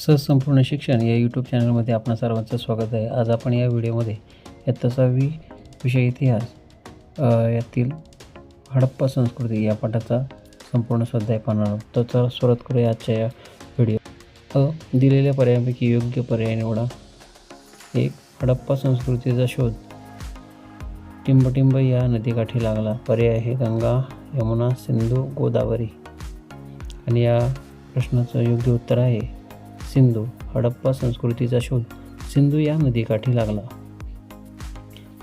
संपूर्ण शिक्षण या यूट्यूब चॅनलमध्ये आपणा सर्वांचं स्वागत आहे. आज आपण या व्हिडिओमध्ये इयत्ता 6वी विषय इतिहास यातील हडप्पा संस्कृती या पाठाचा संपूर्ण स्वाध्याय पाहणार आहोत. तर चला सुरुवात करूया आजच्या या व्हिडिओ. दिलेल्या पर्यायांपैकी योग्य पर्याय निवडा. 1. हडप्पा संस्कृतीचा शोध टिंबटिंब या नदीकाठी लागला. पर्याय आहे गंगा, यमुना, सिंधू, गोदावरी. आणि या प्रश्नाचं योग्य उत्तर आहे सिंधू. हडप्पा संस्कृतीचा शोध सिंधू या नदीकाठी लागला.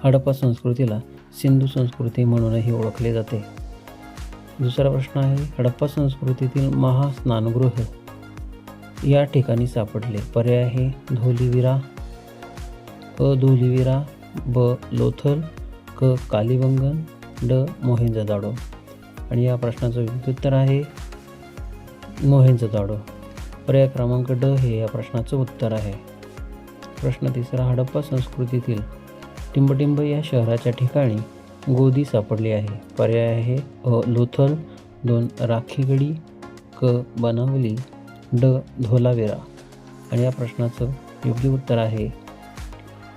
हडप्पा संस्कृतीला सिंधू संस्कृती म्हणूनही ओळखले जाते. दुसरा प्रश्न आहे हडप्पा संस्कृतीतील महास्नानगृह या ठिकाणी सापडले. पर्याय आहे धोलीविरा, अ धोलीविरा, ब लोथल, क कालीबंगन, ड मोहेंजोदाडो. आणि या प्रश्नाचं योग्य उत्तर आहे मोहेंजोदाडो. पर्याय क्रमांक ड हे या प्रश्नाचं उत्तर आहे. प्रश्न तिसरा हडप्पा संस्कृतीतील टिंबटिंब या शहराच्या ठिकाणी गोदी सापडली आहे. पर्याय आहे अ लोथल, 2 राखीगडी, क बनावली, ड धोलाविरा. आणि या प्रश्नाचं योग्य उत्तर आहे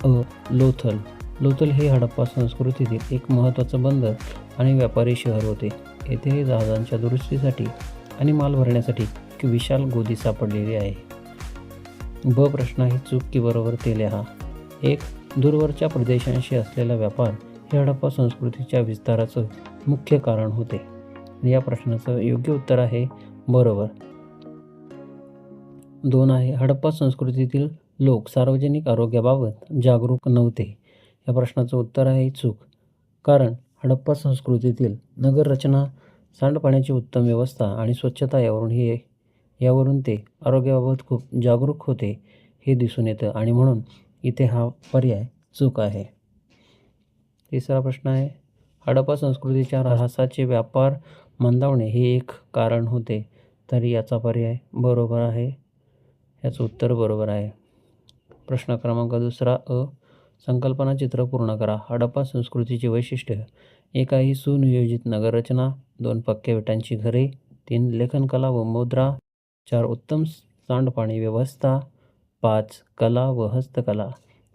अ लोथल. लोथल हे हडप्पा संस्कृतीतील एक महत्त्वाचं बंदर आणि व्यापारी शहर होते. येथे जहाजांच्या दुरुस्तीसाठी आणि माल भरण्यासाठी एक विशाल गोदी सापडलेली आहे. ब प्रश्न आहे चूक की बरोबर ते लिहा. 1. दूरवरच्या प्रदेशांशी असलेला व्यापार हे हडप्पा संस्कृतीच्या विस्ताराचं मुख्य कारण होते. या प्रश्नाचं योग्य उत्तर आहे बरोबर. 2 आहे हडप्पा संस्कृतीतील लोक सार्वजनिक आरोग्याबाबत जागरूक नव्हते. या प्रश्नाचं उत्तर आहे चूक. कारण हडप्पा संस्कृतीतील नगररचना, सांडपाण्याची उत्तम व्यवस्था आणि स्वच्छता यावरून ते आरोग्याबाबत खूप जागरूक होते हे दिसून येतं आणि म्हणून इथे हा पर्याय चूक आहे. तिसरा प्रश्न आहे हडप्पा संस्कृतीच्या ऱ्हासाचे व्यापार मंदावणे हे एक कारण होते. तर याचा पर्याय बरोबर आहे. याचं उत्तर बरोबर आहे. प्रश्न क्रमांक दुसरा अ संकल्पना चित्र पूर्ण करा. हडप्पा संस्कृतीचे वैशिष्ट्य 1 आहे सुनियोजित नगररचना, 2 पक्क्या विटांची घरे, 3 लेखनकला व मुद्रा, 4 उत्तम सांडपाणी व्यवस्था, 5 कला व हस्तकला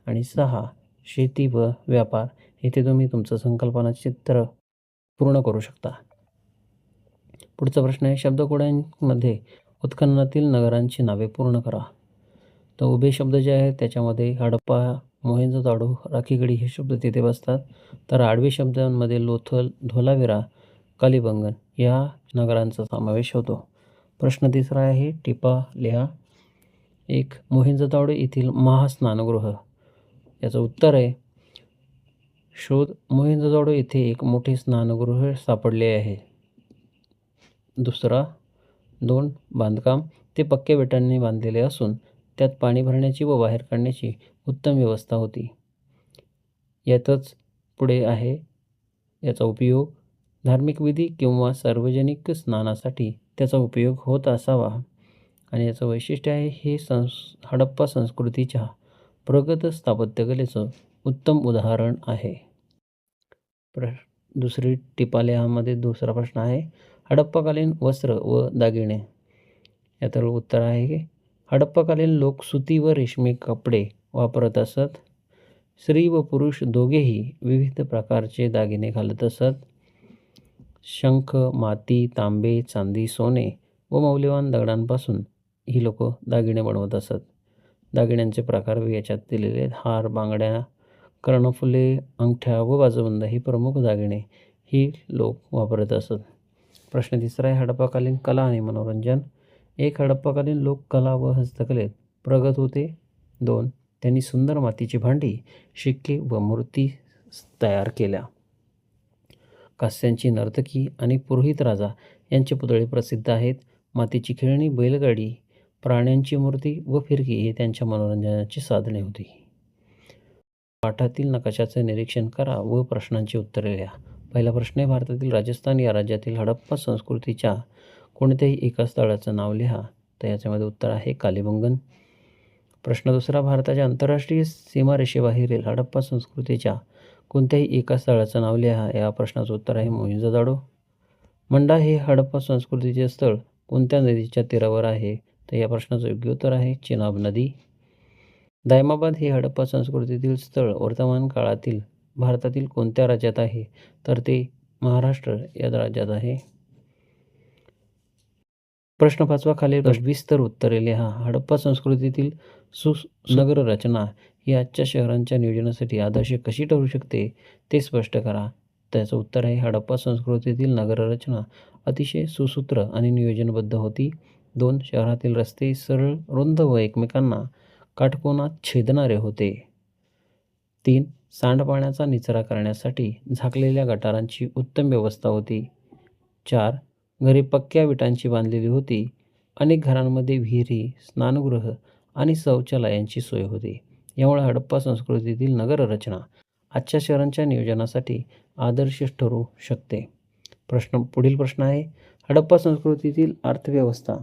आणि 6 शेती व व्यापार. इथे तुम्ही तुमचं संकल्पना चित्र पूर्ण करू शकता. पुढचा प्रश्न आहे शब्दकोड्यांमध्ये उत्खननातील नगरांची नावे पूर्ण करा. तर उभे शब्द जे आहेत त्याच्यामध्ये हडप्पा, मोहेंजोदाडो, राखीगडी हे शब्द तिथे बसतात. तर आडवे शब्दांमध्ये लोथल, धोलाविरा, कालीबंगन या नगरांचा समावेश होतो. प्रश्न तिसरा आहे टिपा लिहा. 1 मोहेंजोदाडो येथील महास्नानगृह. याचं उत्तर आहे शोध मोहेंजोदाडो येथे एक मोठे स्नानगृह सापडले आहे. दुसरा 2 बांधकाम ते पक्क्या विटांनी बांधलेले असून त्यात पाणी भरण्याची व बाहेर काढण्याची उत्तम व्यवस्था होती. यातच पुढे आहे याचा उपयोग धार्मिक विधी किंवा सार्वजनिक स्नानासाठी त्याचा उपयोग होत असावा. आणि याचं वैशिष्ट्य आहे हे हडप्पा संस्कृतीच्या प्रगत स्थापत्यकलेचं उत्तम उदाहरण आहे. दुसरी टिपा लिहामध्ये दुसरा प्रश्न आहे हडप्पाकालीन वस्त्र व दागिने. याचं उत्तर आहे की हडप्पाकालीन लोक सुती व रेशमी कपडे वापरत असत. स्त्री व पुरुष दोघेही विविध प्रकारचे दागिने घालत असत. शंख, माती, तांबे, चांदी, सोने व मौल्यवान दगडांपासून ही लोक दागिने बनवत असत. दागिन्यांचे प्रकार याच्यात दिलेले हार, बांगड्या, कर्णफुले, अंगठ्या व बाजूबंद ही प्रमुख दागिने ही लोक वापरत असत. प्रश्न तिसरा आहे हडप्पाकालीन कला आणि मनोरंजन. 1 हडप्पाकालीन लोक कला व हस्तकलेत प्रगत होते. 2 त्यांनी सुंदर मातीची भांडी, शिक्के व मूर्ती तयार केल्या. कास्यांची नर्तकी आणि पुरोहित राजा यांचे पुतळे प्रसिद्ध आहेत. मातीची खेळणी, बैलगाडी, प्राण्यांची मूर्ती व फिरकी हे त्यांच्या मनोरंजनाची साधने होती. पाठातील नकाशाचे निरीक्षण करा व प्रश्नांची उत्तरे लिहा. पहिला प्रश्न आहे भारतातील राजस्थान या राज्यातील हडप्पा संस्कृतीच्या कोणत्याही एका स्थळाचं नाव लिहा. तर याच्यामध्ये उत्तर आहे कालीबंगन. प्रश्न दुसरा भारताच्या आंतरराष्ट्रीय सीमारेषेबाहेरील हडप्पा संस्कृतीच्या कोणत्याही एका स्थळाचं नाव लिहा. या प्रश्नाचं उत्तर आहे मोहेंजोदाडो. मंडा हे हडप्पा संस्कृतीचे स्थळ कोणत्या नदीच्या तीरावर आहे. तर या प्रश्नाचं योग्य उत्तर आहे चेनाब नदी. दायमाबाद हे हडप्पा संस्कृतीतील स्थळ वर्तमान काळातील भारतातील कोणत्या राज्यात आहे? तर ते महाराष्ट्र या राज्यात आहे. प्रश्न 5वा खालील सविस्तर उत्तरे लिहा. हडप्पा संस्कृतीतील नगर रचना ही आजच्या शहरांच्या नियोजनासाठी आदर्श कशी ठरू शकते ते स्पष्ट करा. त्याचं उत्तर आहे हडप्पा संस्कृतीतील नगररचना अतिशय सुसूत्र आणि नियोजनबद्ध होती. 2. शहरातील रस्ते सरळ, रुंद व एकमेकांना काटकोनात छेदणारे होते. 3. सांडपाण्याचा निचरा करण्यासाठी झाकलेल्या गटारांची उत्तम व्यवस्था होती. 4. घरे पक्क्या विटांची बांधलेली होती. अनेक घरांमध्ये विहिरी, स्नानगृह आणि शौचालयांची सोय होती. यामुळे हडप्पा संस्कृतीतील नगररचना आजच्या शहरांच्या नियोजनासाठी आदर्श ठरू शकते. पुढील प्रश्न आहे हडप्पा संस्कृतीतील अर्थव्यवस्था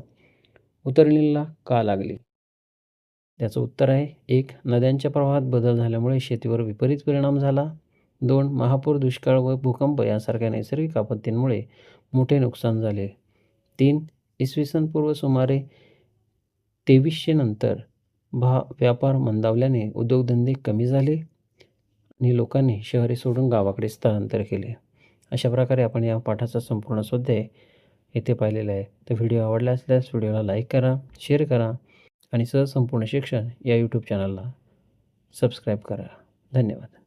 उतरणीला का लागली? त्याचं उत्तर आहे 1. नद्यांच्या प्रवाहात बदल झाल्यामुळे शेतीवर विपरीत परिणाम झाला. 2. महापूर, दुष्काळ व भूकंप यांसारख्या नैसर्गिक आपत्तींमुळे मोठे नुकसान झाले. 3. इसवी सन पूर्व सुमारे 2300 नंतर व्यापार मंदावल्याने उद्योगधंदे कमी झाले आणि लोकांनी शहरे सोडून गावाकडे स्थलांतर केले. अशा प्रकारे आपण या पाठाचा संपूर्ण स्वाध्याय येथे पाहिलेला आहे. तर व्हिडिओ आवडला असल्यास व्हिडिओला लाईक करा, शेअर करा आणि सहज संपूर्ण शिक्षण या यूट्यूब चॅनलला सबस्क्राईब करा. धन्यवाद.